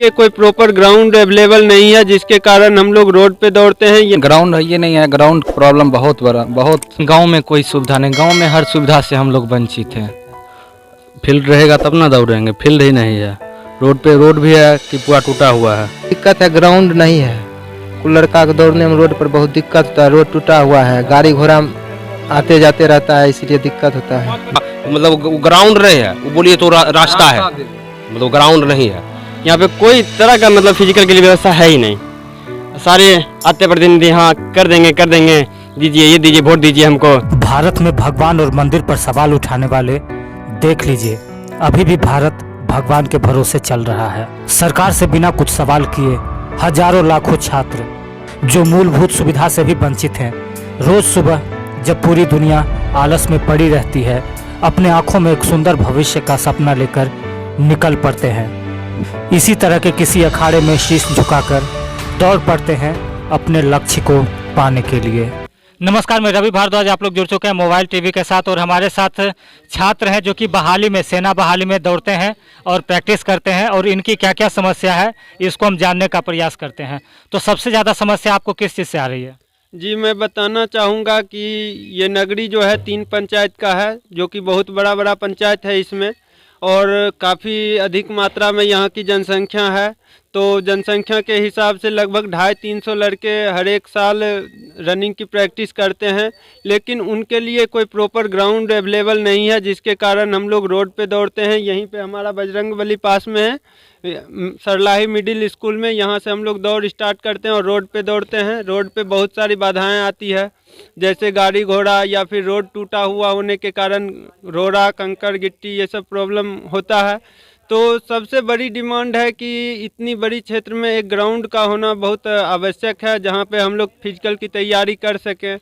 के कोई proper ground available नहीं है, जिसके कारण हम लोग रोड पे दौड़ते हैं। ये ग्राउंड है, ये नहीं है ग्राउंड प्रॉब्लम बहुत बड़ा, बहुत गांव में कोई सुविधा नहीं, गांव में हर सुविधा से हम लोग वंचित हैं। फील्ड रहेगा तब ना दौड़ेंगे, फील्ड ही नहीं है। रोड पे रोड भी है कि पूरा टूटा हुआ है। दिक्कत है, ग्राउंड नहीं है। कुछ लड़का को दौड़ने में रोड पर बहुत दिक्कत होता है, रोड टूटा हुआ है, गाड़ी घोड़ा आते जाते रहता है, इसलिए दिक्कत होता है। मतलब ग्राउंड नहीं है, वो बोलिए तो रास्ता है, मतलब ग्राउंड नहीं है। यहाँ पे कोई तरह का मतलब फिजिकल के लिए व्यवस्था है ही नहीं। सारे आते प्रतिनिधि हाँ कर देंगे, दीजिए ये दीजिए, वोट दीजिए हमको। भारत में भगवान और मंदिर पर सवाल उठाने वाले देख लीजिए, अभी भी भारत भगवान के भरोसे चल रहा है। सरकार से बिना कुछ सवाल किए हजारों लाखों छात्र जो मूलभूत सुविधा से भी वंचित हैं, रोज सुबह जब पूरी दुनिया आलस में पड़ी रहती है, अपने आंखों में एक सुंदर भविष्य का सपना लेकर निकल पड़ते हैं। इसी तरह के किसी अखाड़े में शीश झुकाकर दौड़ पड़ते हैं अपने लक्ष्य को पाने के लिए। नमस्कार, मैं रवि भारद्वाज, आप लोग जुड़ चुके हैं मोबाइल टीवी के साथ और हमारे साथ छात्र हैं जो कि बहाली में, सेना बहाली में दौड़ते हैं और प्रैक्टिस करते हैं और इनकी क्या क्या समस्या है इसको हम जानने का प्रयास करते हैं। तो सबसे ज़्यादा समस्या आपको किस चीज़ से आ रही है? जी, मैं बताना चाहूँगा कि ये नगरी जो है 3 पंचायत का है, जो कि बहुत बड़ा पंचायत है इसमें, और काफ़ी अधिक मात्रा में यहाँ की जनसंख्या है। तो जनसंख्या के हिसाब से लगभग 250-300 लड़के हर एक साल रनिंग की प्रैक्टिस करते हैं, लेकिन उनके लिए कोई प्रॉपर ग्राउंड अवेलेबल नहीं है, जिसके कारण हम लोग रोड पे दौड़ते हैं। यहीं पे हमारा बजरंगबली पास में है, सरलाही मिडिल स्कूल में, यहाँ से हम लोग दौड़ स्टार्ट करते हैं और रोड पे दौड़ते हैं। रोड पे बहुत सारी बाधाएं आती है, जैसे गाड़ी घोड़ा या फिर रोड टूटा हुआ होने के कारण रोड़ा कंकड़ गिट्टी ये सब प्रॉब्लम होता है। तो सबसे बड़ी डिमांड है कि इतनी बड़ी क्षेत्र में एक ग्राउंड का होना बहुत आवश्यक है, जहाँ पे हम लोग फिजिकल की तैयारी कर सकें।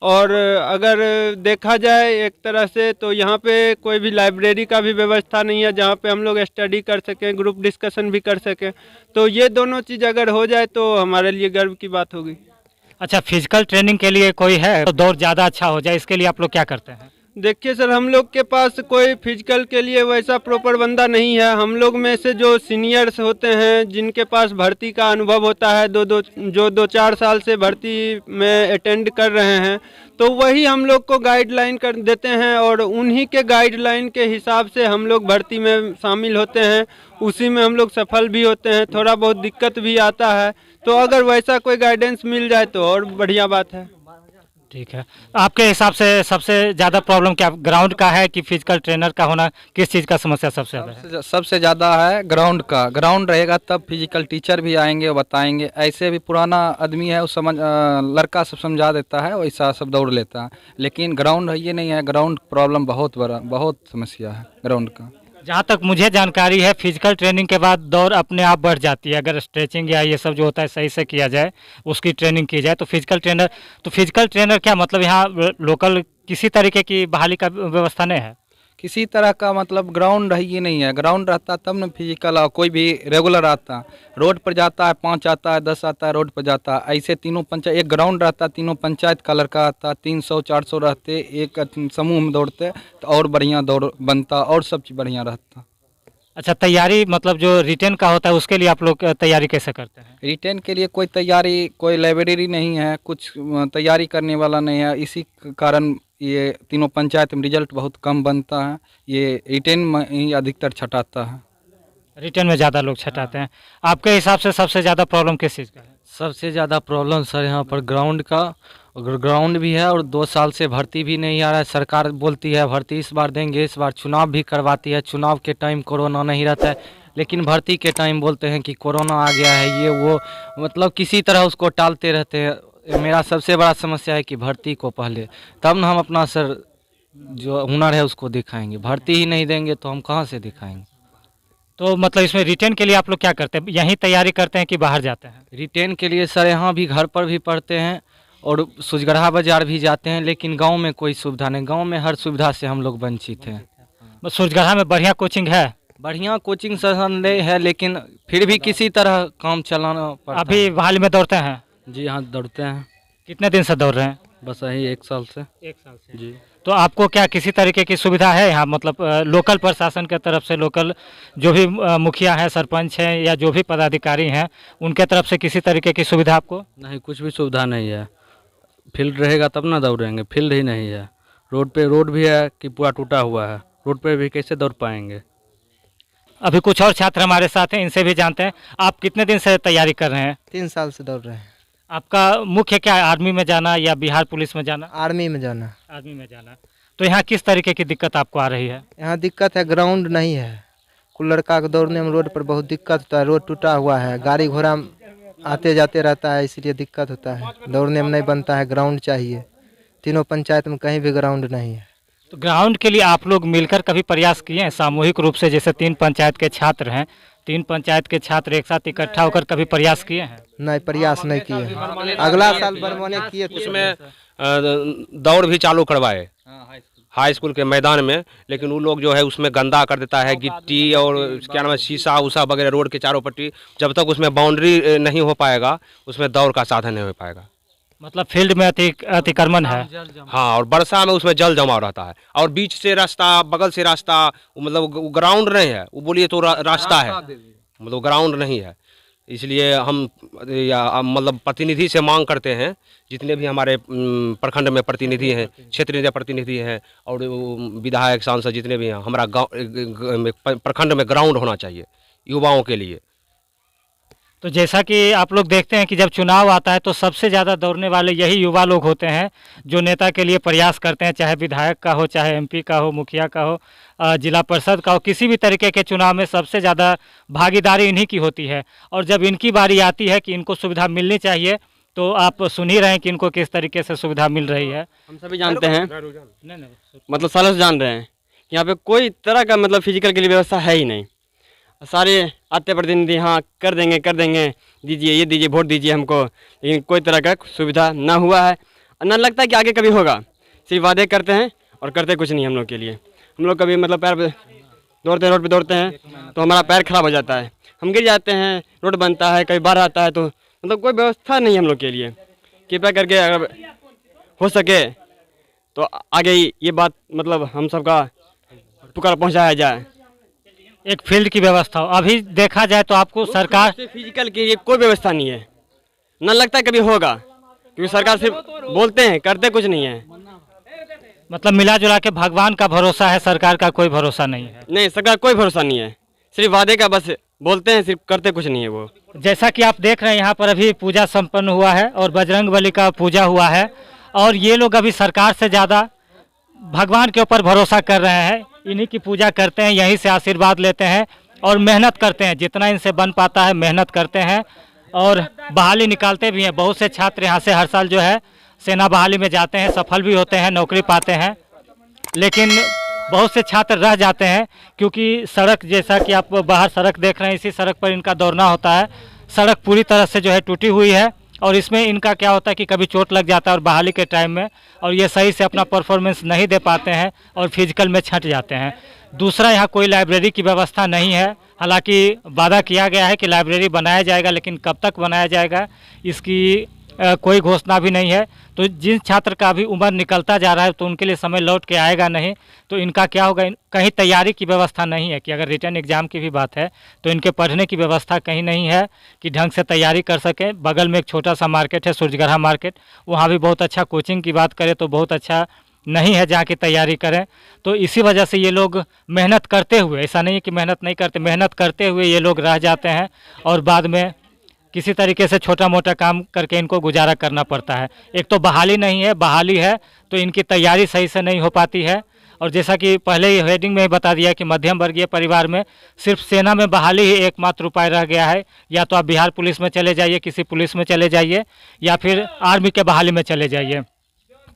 और अगर देखा जाए एक तरह से तो यहाँ पे कोई भी लाइब्रेरी का भी व्यवस्था नहीं है, जहाँ पे हम लोग स्टडी कर सकें, ग्रुप डिस्कशन भी कर सकें। तो ये दोनों चीज़ अगर हो जाए तो हमारे लिए गर्व की बात होगी। अच्छा, फिजिकल ट्रेनिंग के लिए कोई है तो दौड़ ज़्यादा अच्छा हो जाए, इसके लिए आप लोग क्या करते हैं? देखिए सर, हम लोग के पास कोई फिजिकल के लिए वैसा प्रॉपर बंदा नहीं है। हम लोग में से जो सीनियर्स होते हैं, जिनके पास भर्ती का अनुभव होता है, जो 2-4 साल से भर्ती में अटेंड कर रहे हैं, तो वही हम लोग को गाइडलाइन कर देते हैं और उन्हीं के गाइडलाइन के हिसाब से हम लोग भर्ती में शामिल होते हैं। उसी में हम लोग सफल भी होते हैं, थोड़ा बहुत दिक्कत भी आता है। तो अगर वैसा कोई गाइडेंस मिल जाए तो और बढ़िया बात है। ठीक है, आपके हिसाब से सबसे ज़्यादा प्रॉब्लम क्या ग्राउंड का है कि फिजिकल ट्रेनर का होना, किस चीज़ का समस्या सबसे ज़्यादा है? सबसे ज़्यादा है ग्राउंड का। ग्राउंड रहेगा तब फिजिकल टीचर भी आएंगे और बताएंगे। ऐसे भी पुराना आदमी है, वो लड़का सब समझा देता है, वैसा सब दौड़ लेता है। लेकिन ग्राउंड है, ये नहीं है ग्राउंड प्रॉब्लम बहुत बड़ा, बहुत समस्या है ग्राउंड का। जहाँ तक मुझे जानकारी है, फिजिकल ट्रेनिंग के बाद दौड़ अपने आप बढ़ जाती है, अगर स्ट्रेचिंग या ये सब जो होता है सही से किया जाए, उसकी ट्रेनिंग की जाए तो फिजिकल ट्रेनर क्या मतलब यहाँ लोकल किसी तरीके की बहाली का व्यवस्था नहीं है? किसी तरह का मतलब ग्राउंड है, ये नहीं है। ग्राउंड रहता तब न फिजिकल कोई भी रेगुलर आता। रोड पर जाता है, 5 आता है, 10 आता है, रोड पर जाता है। ऐसे तीनों पंचायत, एक ग्राउंड रहता, तीनों पंचायत का लड़का आता, 300-400 रहते, एक समूह में दौड़ते तो और बढ़िया दौड़ बनता और सब चीज़ बढ़िया रहता। अच्छा, तैयारी मतलब जो रिटेन का होता है उसके लिए आप लोग तैयारी कैसे करते हैं? रिटेन के लिए कोई तैयारी, कोई लाइब्रेरी नहीं है, कुछ तैयारी करने वाला नहीं है। इसी कारण ये तीनों पंचायत में रिजल्ट बहुत कम बनता है। ये रिटेन में ही अधिकतर छटाता है। रिटेन में ज़्यादा लोग छटाते हैं। आपके हिसाब से सबसे ज़्यादा प्रॉब्लम किस चीज़ का है? सबसे ज़्यादा प्रॉब्लम सर यहाँ पर ग्राउंड का, अगर ग्राउंड भी है और 2 साल से भर्ती भी नहीं आ रहा है। सरकार बोलती है भर्ती इस बार देंगे, इस बार चुनाव भी करवाती है। चुनाव के टाइम कोरोना नहीं रहता है, लेकिन भर्ती के टाइम बोलते हैं कि कोरोना आ गया है, ये वो, मतलब किसी तरह उसको टालते रहते हैं। मेरा सबसे बड़ा समस्या है कि भर्ती को पहले, तब ना हम अपना सर जो हुनर है उसको दिखाएंगे। भर्ती ही नहीं देंगे तो हम कहाँ से दिखाएंगे? तो मतलब इसमें रिटेन के लिए आप लोग क्या करते हैं? यहीं तैयारी करते हैं कि बाहर जाते हैं? रिटेन के लिए सर यहाँ भी, घर पर भी पढ़ते हैं और सुजगढ़ा बाजार भी जाते हैं, लेकिन गांव में कोई सुविधा नहीं। गांव में हर सुविधा से हम लोग वंचित हैं। सूरजगढ़ा में बढ़िया कोचिंग है? बढ़िया कोचिंग संस्थान है, लेकिन फिर भी किसी तरह काम चलाना पड़ता है। अभी बहाली में दौड़ते हैं? जी हाँ, दौड़ते हैं। कितने दिन से दौड़ रहे हैं? बस यही 1 साल से। 1 साल से जी। तो आपको क्या किसी तरीके की सुविधा है यहाँ, मतलब लोकल प्रशासन के तरफ से, लोकल जो भी मुखिया हैं, सरपंच हैं या जो भी पदाधिकारी हैं, उनके तरफ से किसी तरीके की सुविधा आपको? नहीं, कुछ भी सुविधा नहीं है। फील्ड रहेगा तब ना दौड़ेंगे, फील्ड ही नहीं है। रोड पे रोड भी है कि पूरा टूटा हुआ है, रोड पे भी कैसे दौड़ पाएंगे। अभी कुछ और छात्र हमारे साथ हैं, इनसे भी जानते हैं। आप कितने दिन से तैयारी कर रहे हैं? 3 साल से दौड़ रहे हैं। आपका मुख्य क्या है, आर्मी में जाना या बिहार पुलिस में जाना? आर्मी में जाना। आर्मी में जाना। तो यहाँ किस तरीके की दिक्कत आपको आ रही है? यहाँ दिक्कत है, ग्राउंड नहीं है। कुछ लड़का को दौड़ने में रोड पर बहुत दिक्कत होता है। रोड टूटा हुआ है, गाड़ी घोड़ा आते जाते रहता है, इसलिए दिक्कत होता है। दौड़ने में नहीं बनता है, ग्राउंड चाहिए। तीनों पंचायत में कहीं भी ग्राउंड नहीं है। तो ग्राउंड के लिए आप लोग मिलकर कभी प्रयास किए हैं सामूहिक रूप से? जैसे 3 पंचायत के छात्र हैं, 3 पंचायत के छात्र एक साथ इकट्ठा होकर कभी प्रयास किए हैं? नहीं, प्रयास नहीं किए हैं। अगला साल बनवाने किए थे। उसमें दौड़ भी चालू करवाए हाई स्कूल के मैदान में, लेकिन वो लोग जो है उसमें गंदा कर देता है, गिट्टी और क्या नाम है, शीशा उसा वगैरह रोड के चारों पट्टी। जब तक उसमें बाउंड्री नहीं हो पाएगा, उसमें दौड़ का साधन नहीं हो पाएगा। मतलब फील्ड में अतिक्रमण है। हाँ, और वर्षा में उसमें जल जमाव रहता है, और बीच से रास्ता, बगल से रास्ता, मतलब ग्राउंड नहीं है। वो बोलिए तो रास्ता है, मतलब ग्राउंड नहीं है। इसलिए हम मतलब प्रतिनिधि से मांग करते हैं, जितने भी हमारे प्रखंड में प्रतिनिधि हैं, क्षेत्रीय प्रतिनिधि हैं और विधायक सांसद जितने भी हैं, हमारा गाँव प्रखंड में ग्राउंड होना चाहिए युवाओं के लिए। तो जैसा कि आप लोग देखते हैं कि जब चुनाव आता है तो सबसे ज़्यादा दौड़ने वाले यही युवा लोग होते हैं, जो नेता के लिए प्रयास करते हैं, चाहे विधायक का हो, चाहे एमपी का हो, मुखिया का हो, जिला परिषद का हो। किसी भी तरीके के चुनाव में सबसे ज़्यादा भागीदारी इन्हीं की होती है। और जब इनकी बारी आती है कि इनको सुविधा मिलनी चाहिए, तो आप सुन ही रहे हैं कि इनको किस तरीके से सुविधा मिल रही है। हम सभी जानते हैं, मतलब सालों से जान रहे हैं कि यहाँ पे कोई तरह का मतलब फिजिकल के लिए व्यवस्था है ही नहीं। सारे आते प्रतिनिधि हाँ कर देंगे, दीजिए ये दीजिए, वोट दीजिए हमको, लेकिन कोई तरह का सुविधा ना हुआ है, ना लगता है कि आगे कभी होगा। सिर्फ वादे करते हैं और करते कुछ नहीं हम लोग के लिए। हम लोग कभी मतलब पैर पे दौड़ते, रोड पे दौड़ते हैं तो हमारा पैर खराब हो जाता है, हम गिर जाते हैं, रोड बनता है, कभी बाढ़ आता है, तो मतलब कोई व्यवस्था नहीं हम लोग के लिए। कृपया करके अगर हो सके तो आगे ये बात मतलब हम सबका पुकार पहुँचाया जाए। एक फील्ड की व्यवस्था हो। अभी देखा जाए तो आपको सरकार फिजिकल की ये कोई व्यवस्था नहीं है, ना लगता है कभी होगा, क्योंकि सरकार सिर्फ बोलते हैं, करते कुछ नहीं है। मतलब मिला जुला के भगवान का भरोसा है, सरकार का कोई भरोसा नहीं है। नहीं, सरकार कोई भरोसा नहीं है, सिर्फ वादे का बस बोलते हैं, सिर्फ करते कुछ नहीं है वो। जैसा कि आप देख रहे हैं यहाँ पर अभी पूजा संपन्न हुआ है और बजरंगबली का पूजा हुआ है, और ये लोग अभी सरकार से ज़्यादा भगवान के ऊपर भरोसा कर रहे हैं। इन्हीं की पूजा करते हैं, यहीं से आशीर्वाद लेते हैं और मेहनत करते हैं, जितना इनसे बन पाता है मेहनत करते हैं और बहाली निकालते भी हैं। बहुत से छात्र यहाँ से हर साल जो है सेना बहाली में जाते हैं, सफल भी होते हैं, नौकरी पाते हैं। लेकिन बहुत से छात्र रह जाते हैं क्योंकि सड़क, जैसा कि आप बाहर सड़क देख रहे हैं, इसी सड़क पर इनका दौड़ना होता है। सड़क पूरी तरह से जो है टूटी हुई है और इसमें इनका क्या होता है कि कभी चोट लग जाता है और बहाली के टाइम में, और ये सही से अपना परफॉर्मेंस नहीं दे पाते हैं और फिजिकल में छंट जाते हैं। दूसरा, यहाँ कोई लाइब्रेरी की व्यवस्था नहीं है। हालांकि वादा किया गया है कि लाइब्रेरी बनाया जाएगा, लेकिन कब तक बनाया जाएगा इसकी कोई घोषणा भी नहीं है। तो जिन छात्र का भी उम्र निकलता जा रहा है तो उनके लिए समय लौट के आएगा नहीं, तो इनका क्या होगा, कहीं तैयारी की व्यवस्था नहीं है कि अगर रिटर्न एग्ज़ाम की भी बात है तो इनके पढ़ने की व्यवस्था कहीं नहीं है कि ढंग से तैयारी कर सकें। बगल में एक छोटा सा मार्केट है, सूरजगढ़ा मार्केट, वहाँ भी बहुत अच्छा कोचिंग की बात करें तो बहुत अच्छा नहीं है जहाँ की तैयारी करें। तो इसी वजह से ये लोग मेहनत करते हुए, ऐसा नहीं है कि मेहनत नहीं करते, मेहनत करते हुए ये लोग रह जाते हैं और बाद में किसी तरीके से छोटा मोटा काम करके इनको गुजारा करना पड़ता है। एक तो बहाली नहीं है, बहाली है तो इनकी तैयारी सही से नहीं हो पाती है। और जैसा कि पहले ही हेडिंग में ही बता दिया कि मध्यम वर्गीय परिवार में सिर्फ सेना में बहाली ही एकमात्र उपाय रह गया है। या तो आप बिहार पुलिस में चले जाइए, किसी पुलिस में चले जाइए, या फिर आर्मी के बहाली में चले जाइए,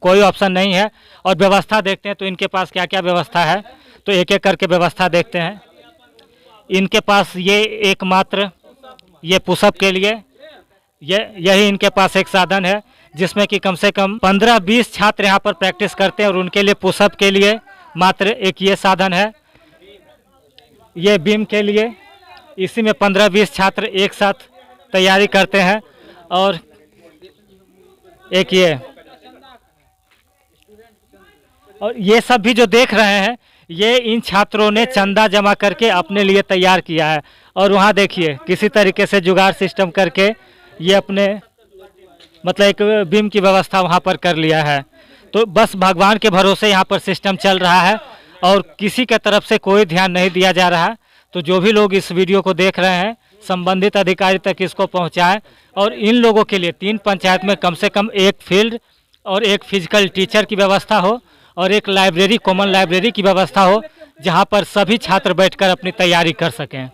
कोई ऑप्शन नहीं है। और व्यवस्था देखते हैं तो इनके पास क्या क्या व्यवस्था है, तो एक एक करके व्यवस्था देखते हैं। इनके पास ये एकमात्र ये पुशअप के लिए यही इनके पास एक साधन है, जिसमें कि कम से कम 15-20 छात्र यहाँ पर प्रैक्टिस करते हैं और उनके लिए पुशअप के लिए मात्र एक ये साधन है। ये बीम के लिए इसी में 15-20 छात्र एक साथ तैयारी करते हैं। और एक ये और ये सब भी जो देख रहे हैं ये इन छात्रों ने चंदा जमा करके अपने लिए तैयार किया है। और वहाँ देखिए किसी तरीके से जुगाड़ सिस्टम करके ये अपने मतलब एक बीम की व्यवस्था वहाँ पर कर लिया है। तो बस भगवान के भरोसे यहाँ पर सिस्टम चल रहा है और किसी के तरफ से कोई ध्यान नहीं दिया जा रहा। तो जो भी लोग इस वीडियो को देख रहे हैं संबंधित अधिकारी तक इसको पहुँचाएं और इन लोगों के लिए 3 पंचायत में कम से कम एक फील्ड और एक फिजिकल टीचर की व्यवस्था हो और एक लाइब्रेरी, कॉमन लाइब्रेरी की व्यवस्था हो जहाँ पर सभी छात्र बैठकर अपनी तैयारी कर सकें।